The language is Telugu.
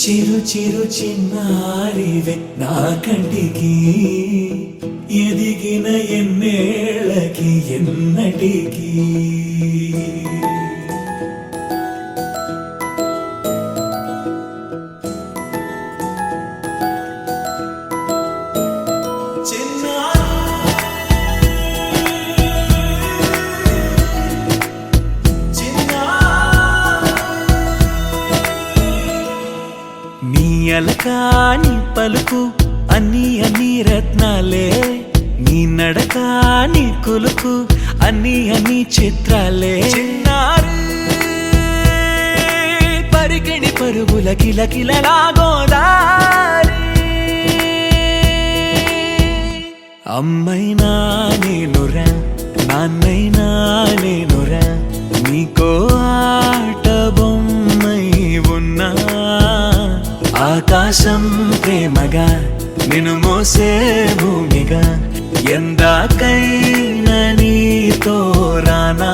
చిరు చిరు చిన్నారివే నా కంటికి ఎదిగిన ఎన్నేళ్ళకి ఎన్నటికి అలకాని పలుకు అన్ని అన్ని రత్నాలే నీ నడక నీ కులుకు అన్ని అన్ని చిత్రాలే చిన్నారు పరికిణి పరుగుల కిలకిలలా గోదారి అమ్మైనా నేనురా నాన్నైనా నేనురా నీకో ఆట బొమ్మై ఉన్నా ఆకాశం ప్రేమగా నిన్ను మోసే భూమిగా ఎందాకైనా నీతో రానా